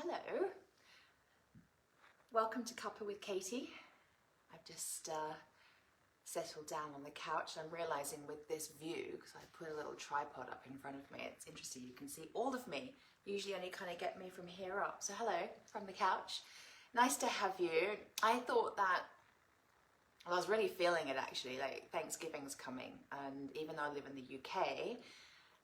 Hello, welcome to Cuppa with Katie. I've just settled down on the couch and I'm realizing with this view, because I put a little tripod up in front of me, it's interesting, you can see all of me. Usually only kind of get me from here up. So hello from the couch. Nice to have you. I thought that, well, I was really feeling it actually, like Thanksgiving's coming, and even though I live in the UK,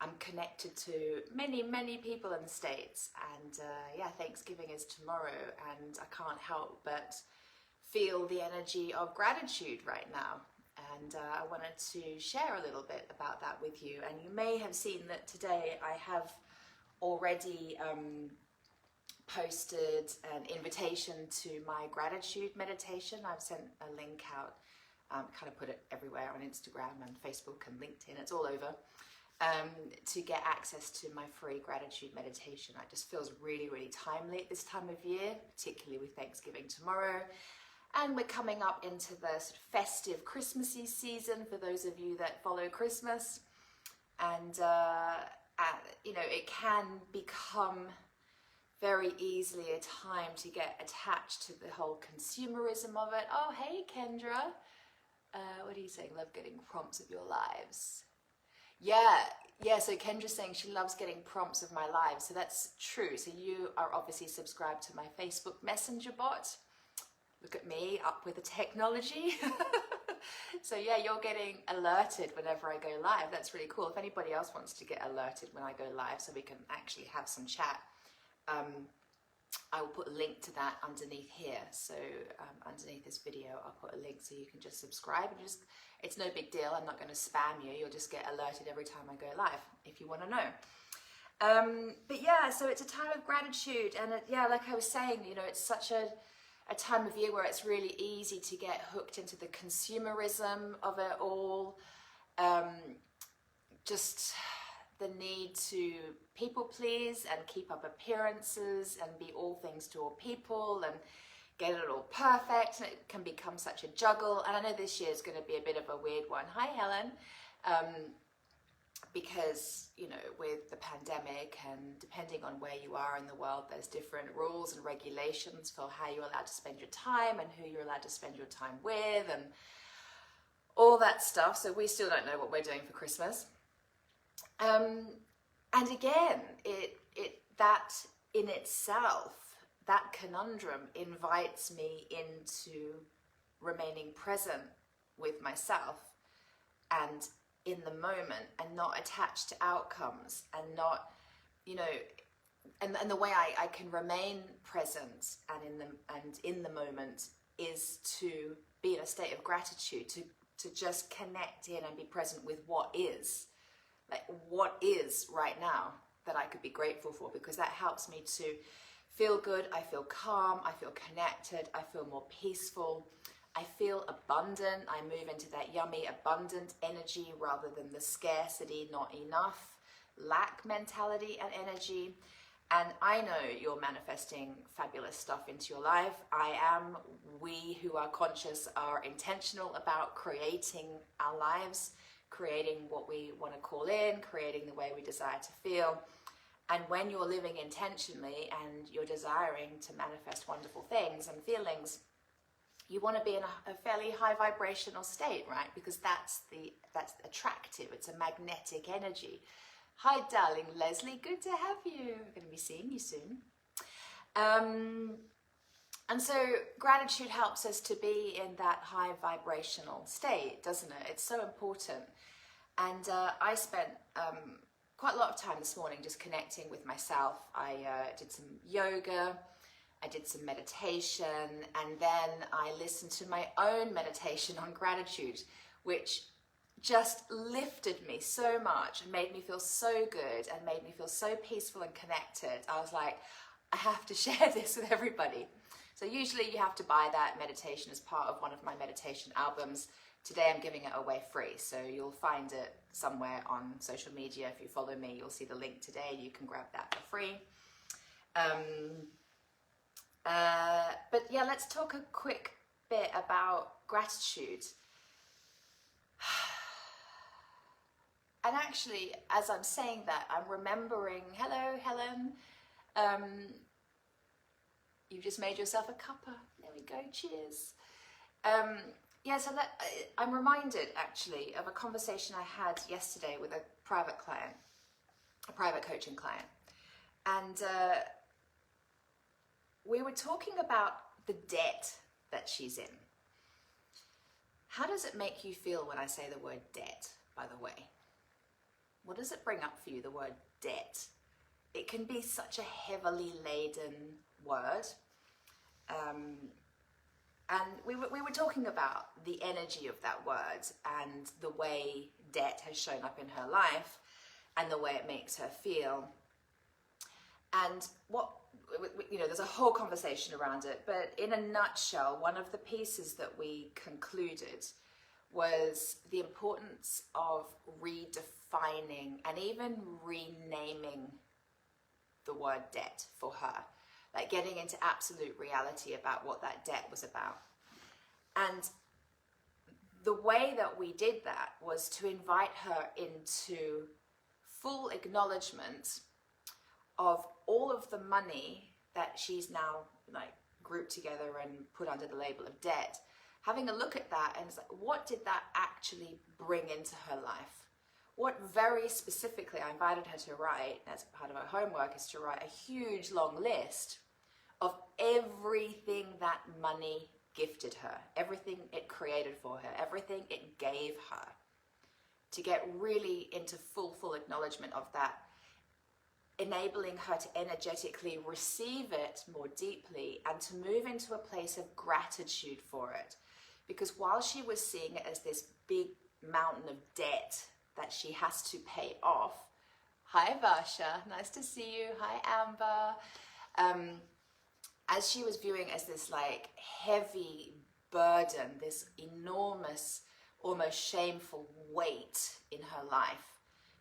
I'm connected to many people in the States, and yeah, Thanksgiving is tomorrow, and I can't help but feel the energy of gratitude right now. And I wanted to share a little bit about that with you. And you may have seen that today I have already posted an invitation to my gratitude meditation. I've sent a link out, kind of put it everywhere on Instagram and Facebook and LinkedIn, it's all over, to get access to my free gratitude meditation. It just feels really timely at this time of year, particularly with Thanksgiving tomorrow. And we're coming up into the sort of festive Christmassy season for those of you that follow Christmas. And, you know, it can become very easily a time to get attached to the whole consumerism of it. Oh, hey, Kendra. What are you saying? Love getting prompts of your lives. Yeah, so Kendra's saying she loves getting prompts of my lives. So that's true. So you are obviously subscribed to my Facebook Messenger bot. Look at me, up with the technology. So yeah, you're getting alerted whenever I go live. That's really cool. If anybody else wants to get alerted when I go live so we can actually have some chat, I will put a link to that underneath here. So underneath this video, I'll put a link so you can just subscribe. And it's no big deal. I'm not going to spam you. You'll just get alerted every time I go live if you want to know. But yeah, so it's a time of gratitude. And yeah, like I was saying, you know, it's such a time of year where it's really easy to get hooked into the consumerism of it all. Just the need to people please and keep up appearances and be all things to all people and get it all perfect, and it can become such a juggle. And I know this year is going to be a bit of a weird one. Hi Helen. Because, you know, with the pandemic and depending on where you are in the world, there's different rules and regulations for how you're allowed to spend your time and who you're allowed to spend your time with and all that stuff. So we still don't know what we're doing for Christmas. And again, that in itself, that conundrum invites me into remaining present with myself and in the moment, and not attached to outcomes, and not, you know, and the way I can remain present and in the moment is to be in a state of gratitude, to just connect in and be present with what is. Like, what is right now that I could be grateful for, because that helps me to feel good, I feel calm, I feel connected, I feel more peaceful, I feel abundant, I move into that yummy, abundant energy rather than the scarcity, not enough, lack mentality and energy. And I know you're manifesting fabulous stuff into your life. We who are conscious are intentional about creating our lives, creating what we want to call in, creating the way we desire to feel. And when you're living intentionally and you're desiring to manifest wonderful things and feelings, you want to be in a fairly high vibrational state, right? Because that's attractive. It's a magnetic energy. Hi, darling Leslie. Good to have you. I'm going to be seeing you soon. And so gratitude helps us to be in that high vibrational state, doesn't it? It's so important. And I spent quite a lot of time this morning just connecting with myself. I did some yoga, I did some meditation, and then I listened to my own meditation on gratitude, which just lifted me so much and made me feel so good and made me feel so peaceful and connected. I was like, I have to share this with everybody. So usually you have to buy that meditation as part of one of my meditation albums. Today I'm giving it away free, so you'll find it somewhere on social media. If you follow me, you'll see the link today. You can grab that for free. But yeah, let's talk a quick bit about gratitude. And actually, as I'm saying that, I'm remembering, hello Helen, You've just made yourself a cuppa. There we go, cheers. Yeah, so I'm reminded actually of a conversation I had yesterday with a private client, a private coaching client. And we were talking about the debt that she's in. How does it make you feel when I say the word debt, by the way? What does it bring up for you, the word debt? It can be such a heavily laden word. And we were talking about the energy of that word and the way debt has shown up in her life and the way it makes her feel. And there's a whole conversation around it, but in a nutshell, one of the pieces that we concluded was the importance of redefining and even renaming the word debt for her, like getting into absolute reality about what that debt was about. And the way that we did that was to invite her into full acknowledgement of all of the money that she's now grouped together and put under the label of debt, having a look at that and what did that actually bring into her life? What very specifically I invited her to write, as part of her homework, is to write a huge long list of everything that money gifted her, everything it created for her, everything it gave her, to get really into full acknowledgement of that, enabling her to energetically receive it more deeply and to move into a place of gratitude for it. Because while she was seeing it as this big mountain of debt that she has to pay off, hi Varsha, nice to see you, hi Amber, as she was viewing it as this heavy burden, this enormous, almost shameful weight in her life,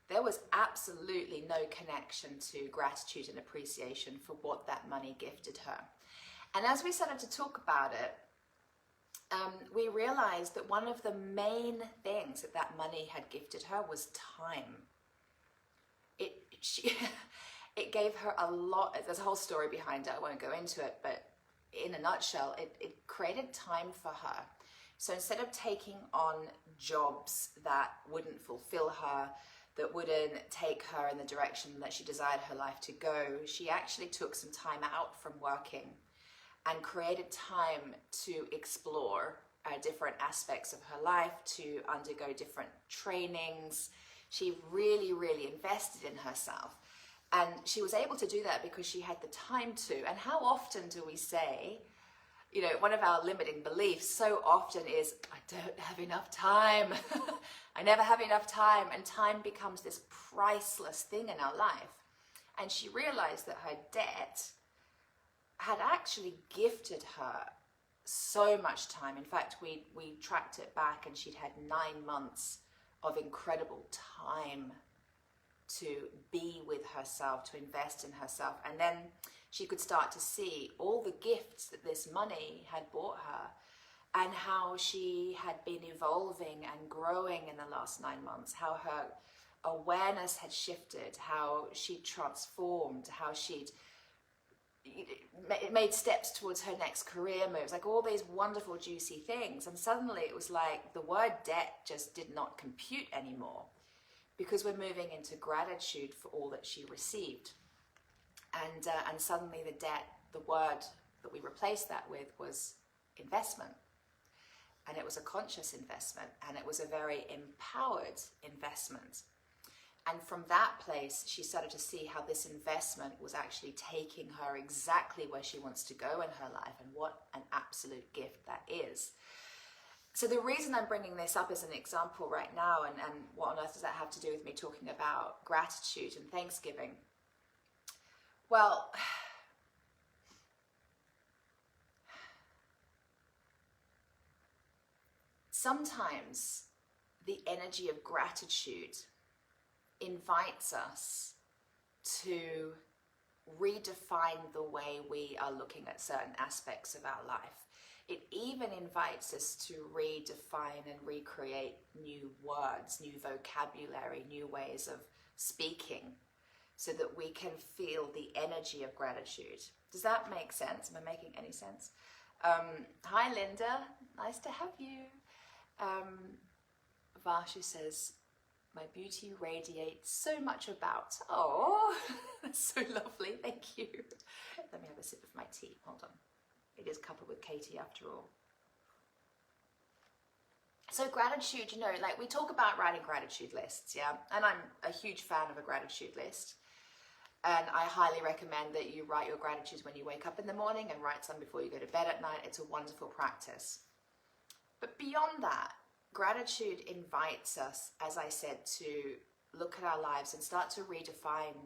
there was absolutely no connection to gratitude and appreciation for what that money gifted her. And as we started to talk about it, we realized that one of the main things that money had gifted her was time. It gave her a lot. There's a whole story behind it. I won't go into it, but in a nutshell, it created time for her. So instead of taking on jobs that wouldn't fulfill her, that wouldn't take her in the direction that she desired her life to go, she actually took some time out from working and created time to explore different aspects of her life, to undergo different trainings. She really invested in herself. And she was able to do that because she had the time to. And how often do we say, one of our limiting beliefs so often is, I don't have enough time. I never have enough time. And time becomes this priceless thing in our life. And she realized that her debt had actually gifted her so much time. In fact, we tracked it back and she'd had 9 months of incredible time to be with herself, to invest in herself. And then she could start to see all the gifts that this money had brought her and how she had been evolving and growing in the last 9 months, how her awareness had shifted, how she'd transformed, how she'd made steps towards her next career moves, all these wonderful, juicy things. And suddenly it was like the word debt just did not compute anymore, because we're moving into gratitude for all that she received. And suddenly the debt, the word that we replaced that with was investment. And it was a conscious investment, and it was a very empowered investment. And from that place, she started to see how this investment was actually taking her exactly where she wants to go in her life, and what an absolute gift that is. So the reason I'm bringing this up as an example right now, and what on earth does that have to do with me talking about gratitude and Thanksgiving? Well, sometimes the energy of gratitude invites us to redefine the way we are looking at certain aspects of our life. It even invites us to redefine and recreate new words, new vocabulary, new ways of speaking. so that we can feel the energy of gratitude. Does that make sense? Am I making any sense? Hi Linda, nice to have you. Varsha says, my beauty radiates so much about. Oh, that's so lovely, thank you. Let me have a sip of my tea, hold on. It is Cuppa with Katie after all. So gratitude, you know, like we talk about writing gratitude lists, yeah? And I'm a huge fan of a gratitude list. And I highly recommend that you write your gratitudes when you wake up in the morning and write some before you go to bed at night. It's a wonderful practice. But beyond that, gratitude invites us, as I said, to look at our lives and start to redefine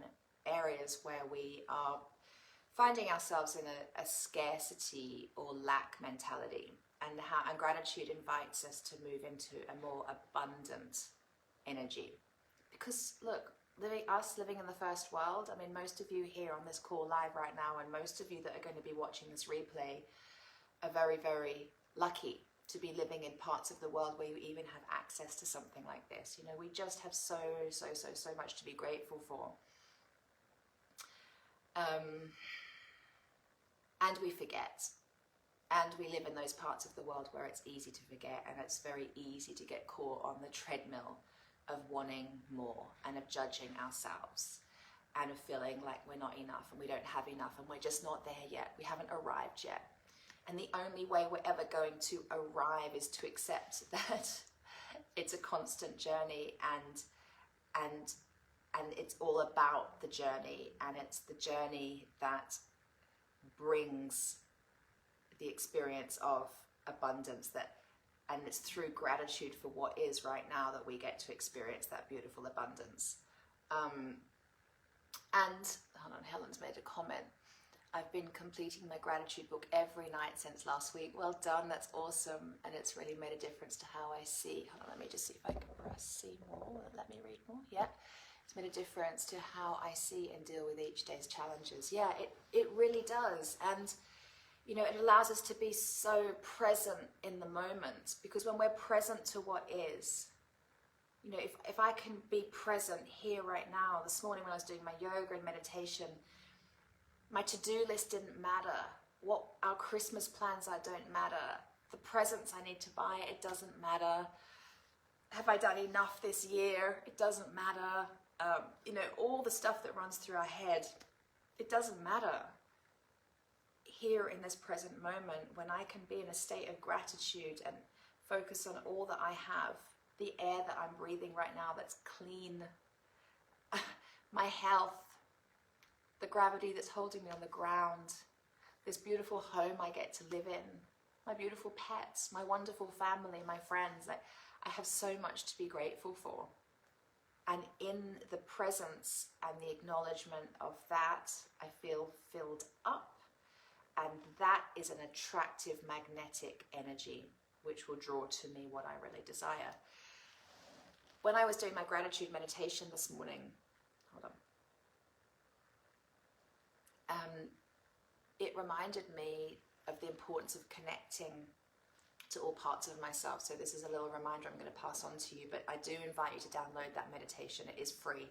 areas where we are finding ourselves in a scarcity or lack mentality. And gratitude invites us to move into a more abundant energy. Because look, living in the first world, I mean, most of you here on this call live right now, and most of you that are going to be watching this replay are very, very lucky to be living in parts of the world where you even have access to something like this. You know, we just have so much to be grateful for. And we forget. And we live in those parts of the world where it's easy to forget, and it's very easy to get caught on the treadmill of wanting more and of judging ourselves and of feeling like we're not enough and we don't have enough and we're just not there yet. We haven't arrived yet. And the only way we're ever going to arrive is to accept that it's a constant journey, and it's all about the journey, and it's the journey that brings the experience of abundance, and it's through gratitude for what is right now that we get to experience that beautiful abundance. And hold on, Helen's made a comment. I've been completing my gratitude book every night since last week. Well done, that's awesome. And it's really made a difference to how I see. Hold on, let me just see if I can press see more. Let me read more. Yeah, it's made a difference to how I see and deal with each day's challenges. Yeah, it really does. And you know, it allows us to be so present in the moment, because when we're present to what is, you know, if I can be present here right now, this morning when I was doing my yoga and meditation, my to-do list didn't matter. What our Christmas plans are don't matter. The presents I need to buy, it doesn't matter. Have I done enough this year? It doesn't matter. You know, all the stuff that runs through our head, it doesn't matter. Here in this present moment, when I can be in a state of gratitude and focus on all that I have, the air that I'm breathing right now that's clean, my health, the gravity that's holding me on the ground, this beautiful home I get to live in, my beautiful pets, my wonderful family, my friends. I have so much to be grateful for. And in the presence and the acknowledgement of that, I feel filled up. And that is an attractive magnetic energy which will draw to me what I really desire. When I was doing my gratitude meditation this morning, it reminded me of the importance of connecting to all parts of myself. So this is a little reminder I'm going to pass on to you, but I do invite you to download that meditation. It is free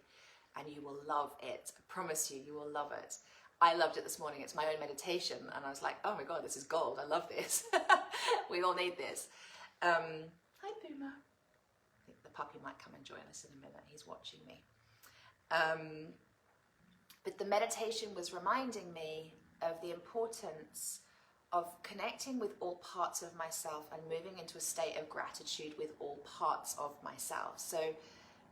and you will love it. I promise you, you will love it. I loved it this morning. It's my own meditation and I was like, oh my God, this is gold. I love this. We all need this. Hi Puma. I think the puppy might come and join us in a minute. He's watching me. But the meditation was reminding me of the importance of connecting with all parts of myself and moving into a state of gratitude with all parts of myself. So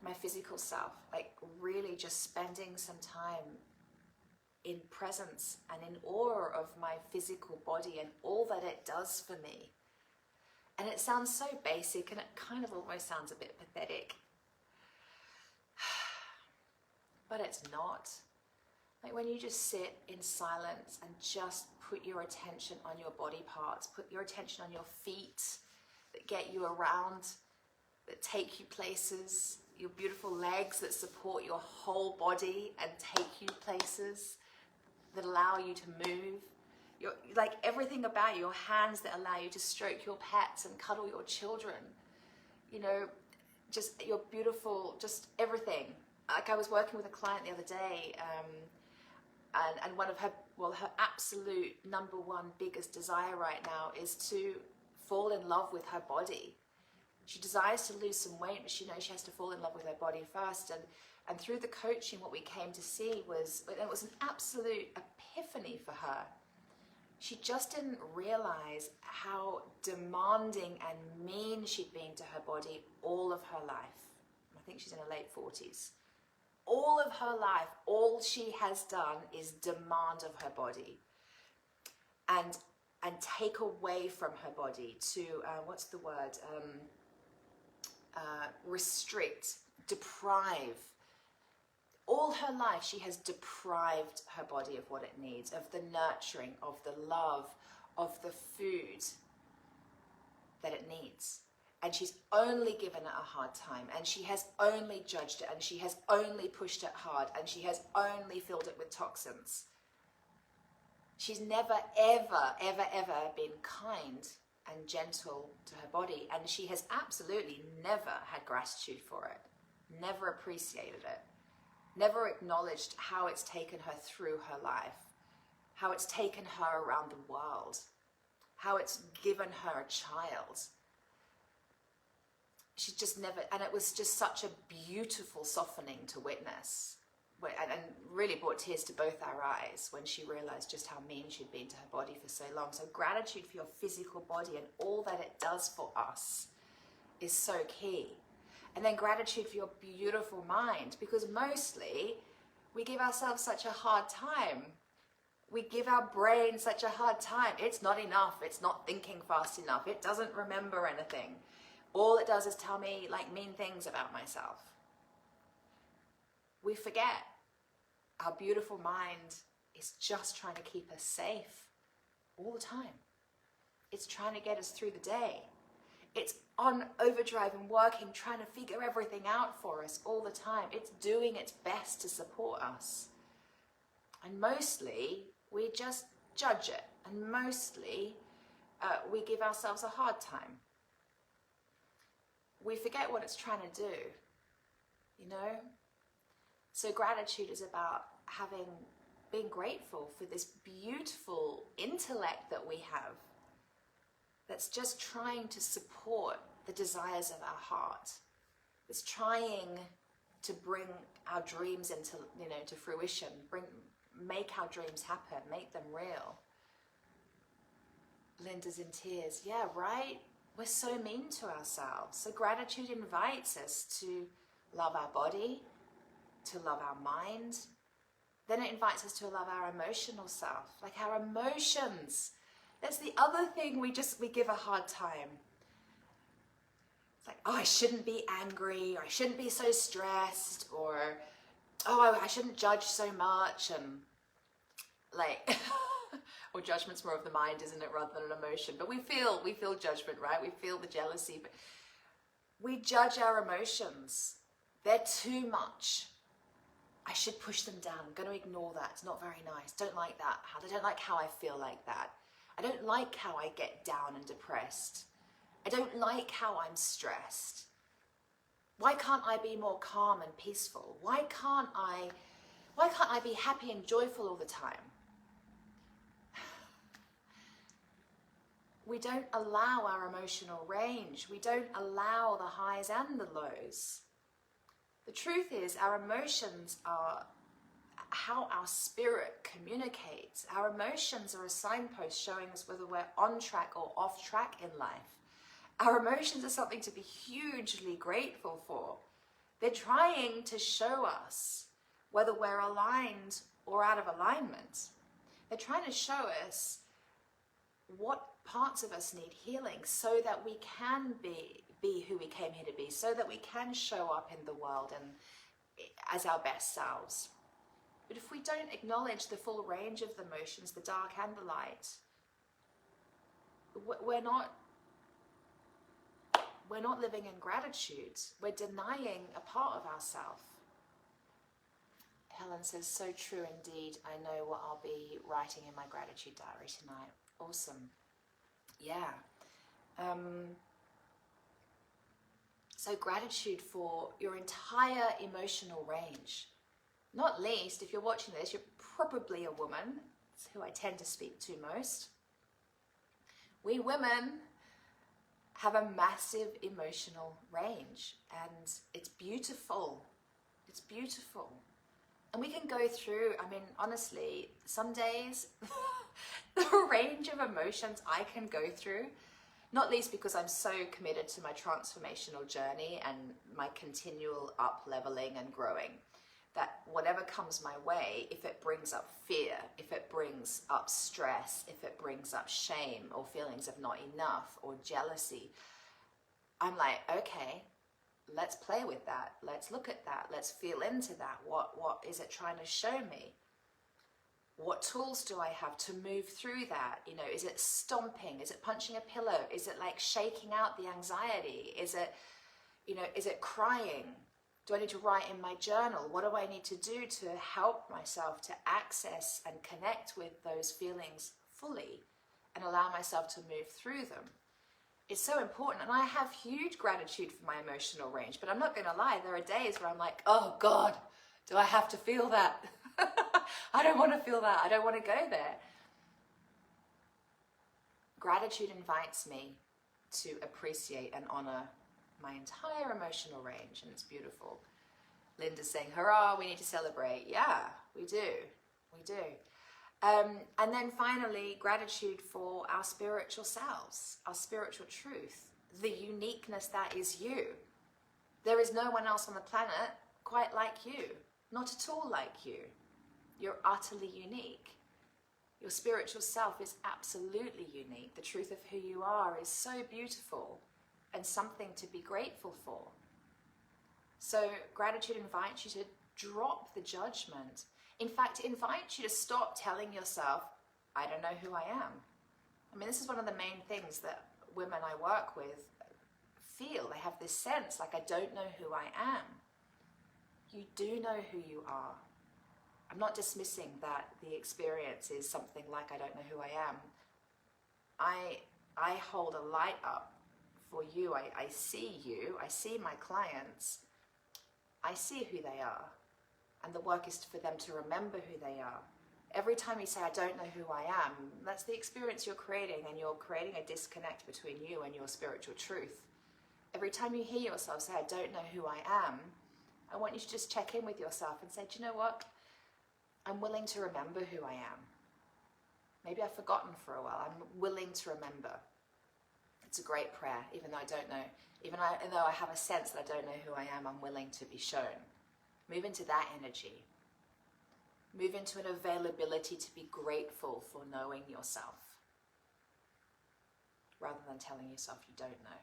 my physical self, like really just spending some time in presence and in awe of my physical body and all that it does for me. And it sounds so basic and it kind of almost sounds a bit pathetic, but it's not. Like when you just sit in silence and just put your attention on your body parts, put your attention on your feet that get you around, that take you places, your beautiful legs that support your whole body and take you places, that allow you to move. Like everything about your hands that allow you to stroke your pets and cuddle your children. You know, just your beautiful, just everything. like I was working with a client the other day, and one of her, well, her absolute number one biggest desire right now is to fall in love with her body. She desires to lose some weight, but she knows she has to fall in love with her body first. And through the coaching, what we came to see was, it was an absolute epiphany for her. She just didn't realize how demanding and mean she'd been to her body all of her life. I think she's in her late 40s. All of her life, all she has done is demand of her body and take away from her body to, what's the word, restrict, deprive. All her life she has deprived her body of what it needs, of the nurturing, of the love, of the food that it needs. And she's only given it a hard time, and she has only judged it, and she has only pushed it hard, and she has only filled it with toxins. She's never, ever, ever, ever been kind and gentle to her body, and she has absolutely never had gratitude for it, never appreciated it, never acknowledged how it's taken her through her life, how it's taken her around the world, how it's given her a child. She just never, and it was just such a beautiful softening to witness, and really brought tears to both our eyes when she realized just how mean she'd been to her body for so long. So gratitude for your physical body and all that it does for us is so key. And then gratitude for your beautiful mind, because mostly we give ourselves such a hard time. We give our brain such a hard time. It's not enough. It's not thinking fast enough. It doesn't remember anything. All it does is tell me like mean things about myself. We forget our beautiful mind is just trying to keep us safe all the time. It's trying to get us through the day. It's on overdrive and working, trying to figure everything out for us all the time. It's doing its best to support us. And mostly we just judge it. And mostly we give ourselves a hard time. We forget what it's trying to do, you know? So gratitude is about being grateful for this beautiful intellect that we have that's just trying to support the desires of our heart. It's trying to bring our dreams into, to fruition, make our dreams happen, make them real. Linda's in tears. Yeah, right? We're so mean to ourselves. So gratitude invites us to love our body, to love our mind. Then it invites us to love our emotional self, like our emotions. That's the other thing we give a hard time. It's like, oh, I shouldn't be angry, or I shouldn't be so stressed, or, oh, I shouldn't judge so much, and like, or judgment's more of the mind, isn't it, rather than an emotion. But we feel judgment, right? We feel the jealousy, but we judge our emotions. They're too much. I should push them down. I'm going to ignore that. It's not very nice. Don't like that. I don't like how I feel like that. I don't like how I get down and depressed. I don't like how I'm stressed. Why can't I be more calm and peaceful? Why can't I be happy and joyful all the time? We don't allow our emotional range. We don't allow the highs and the lows. The truth is, our emotions are how our spirit communicates. Our emotions are a signpost showing us whether we're on track or off track in life. Our emotions are something to be hugely grateful for. They're trying to show us whether we're aligned or out of alignment. They're trying to show us what parts of us need healing so that we can be who we came here to be, so that we can show up in the world and as our best selves. But if we don't acknowledge the full range of the emotions, the dark and the light, we're not living in gratitude. We're denying a part of ourselves. Helen says, so true indeed. I know what I'll be writing in my gratitude diary tonight. Awesome. Yeah. So gratitude for your entire emotional range. Not least, if you're watching this, you're probably a woman. It's who I tend to speak to most. We women have a massive emotional range, and it's beautiful. It's beautiful. And we can go through, I mean, honestly, some days, the range of emotions I can go through, not least because I'm so committed to my transformational journey and my continual up-leveling and growing, that whatever comes my way, if it brings up fear, if it brings up stress, if it brings up shame or feelings of not enough or jealousy, I'm like, okay, let's play with that. Let's look at that. Let's feel into that. What is it trying to show me? What tools do I have to move through that? You know, is it stomping? Is it punching a pillow? Is it like shaking out the anxiety? Is it, you know, is it crying? Do I need to write in my journal? What do I need to do to help myself to access and connect with those feelings fully and allow myself to move through them? It's so important, and I have huge gratitude for my emotional range, but I'm not going to lie, there are days where I'm like, oh God, do I have to feel that? I don't want to feel that. I don't want to go there. Gratitude invites me to appreciate and honor my entire emotional range, and it's beautiful. Linda's saying, hurrah, we need to celebrate. Yeah, we do. We do. And then finally, gratitude for our spiritual selves, our spiritual truth, the uniqueness that is you. There is no one else on the planet quite like you, not at all like you. You're utterly unique. Your spiritual self is absolutely unique. The truth of who you are is so beautiful and something to be grateful for. So gratitude invites you to drop the judgment. In fact, it invites you to stop telling yourself, I don't know who I am. I mean, this is one of the main things that women I work with feel. They have this sense like, I don't know who I am. You do know who you are. I'm not dismissing that the experience is something like, I don't know who I am. I hold a light up for you. I see you. I see my clients. I see who they are. And the work is for them to remember who they are. Every time you say, I don't know who I am, that's the experience you're creating, and you're creating a disconnect between you and your spiritual truth. Every time you hear yourself say, I don't know who I am, I want you to just check in with yourself and say, do you know what? I'm willing to remember who I am. Maybe I've forgotten for a while. I'm willing to remember. It's a great prayer, even though I don't know. Even though I have a sense that I don't know who I am, I'm willing to be shown. Move into that energy. Move into an availability to be grateful for knowing yourself, rather than telling yourself you don't know.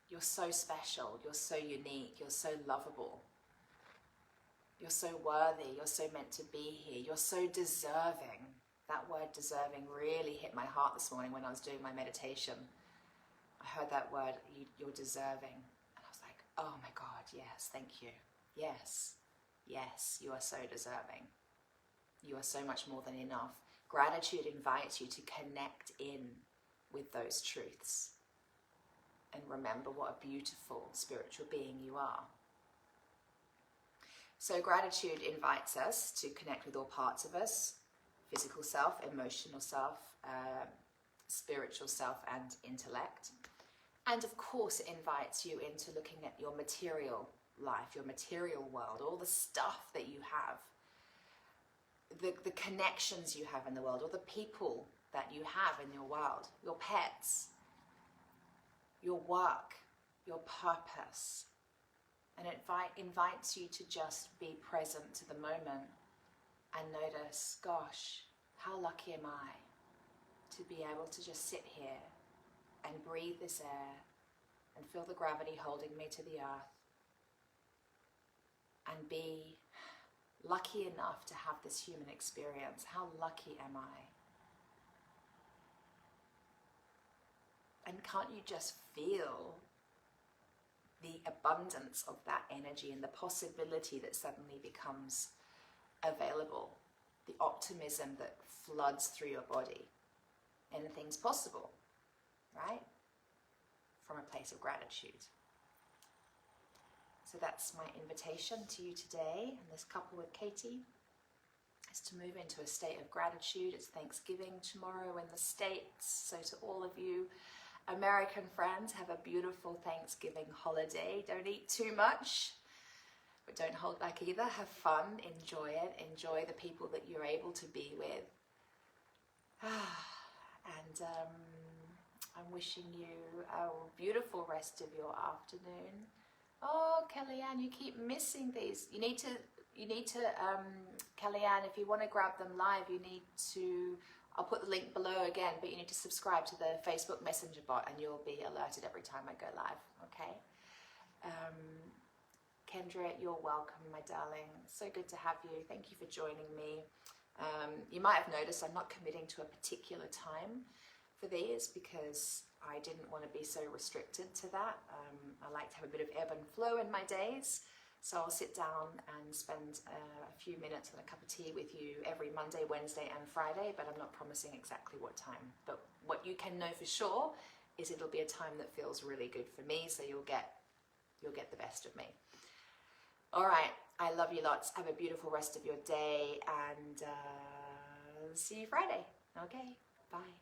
You're so special. You're so unique. You're so lovable. You're so worthy. You're so meant to be here. You're so deserving. That word deserving really hit my heart this morning when I was doing my meditation. I heard that word, you're deserving. And I was like, oh my God, yes, thank you. Yes, yes, you are so deserving. You are so much more than enough. Gratitude invites you to connect in with those truths and remember what a beautiful spiritual being you are. So gratitude invites us to connect with all parts of us: physical self, emotional self, spiritual self, and intellect. And of course, it invites you into looking at your material life, your material world, all the stuff that you have, the connections you have in the world, or the people that you have in your world, your pets, your work, your purpose. And it invites you to just be present to the moment and notice, gosh, how lucky am I to be able to just sit here and breathe this air and feel the gravity holding me to the earth and be lucky enough to have this human experience. How lucky am I? And can't you just feel the abundance of that energy and the possibility that suddenly becomes available, the optimism that floods through your body? Anything's possible, right? From a place of gratitude. So that's my invitation to you today, and this Cuppa with Katie, is to move into a state of gratitude. It's Thanksgiving tomorrow in the States, so to all of you American friends, have a beautiful Thanksgiving holiday. Don't eat too much, but don't hold back either. Have fun, enjoy it, enjoy the people that you're able to be with. And I'm wishing you a beautiful rest of your afternoon. Oh, Kellyanne, you keep missing these. You need to, Kellyanne, if you want to grab them live, you need to, I'll put the link below again, but you need to subscribe to the Facebook Messenger bot and you'll be alerted every time I go live, okay? Kendra, you're welcome, my darling. So good to have you. Thank you for joining me. You might have noticed I'm not committing to a particular time for these because I didn't want to be so restricted to that. I like to have a bit of ebb and flow in my days. So I'll sit down and spend a few minutes and a cup of tea with you every Monday, Wednesday and Friday, but I'm not promising exactly what time. But what you can know for sure is it'll be a time that feels really good for me, so you'll get the best of me. All right, I love you lots. Have a beautiful rest of your day, and see you Friday. Okay, bye.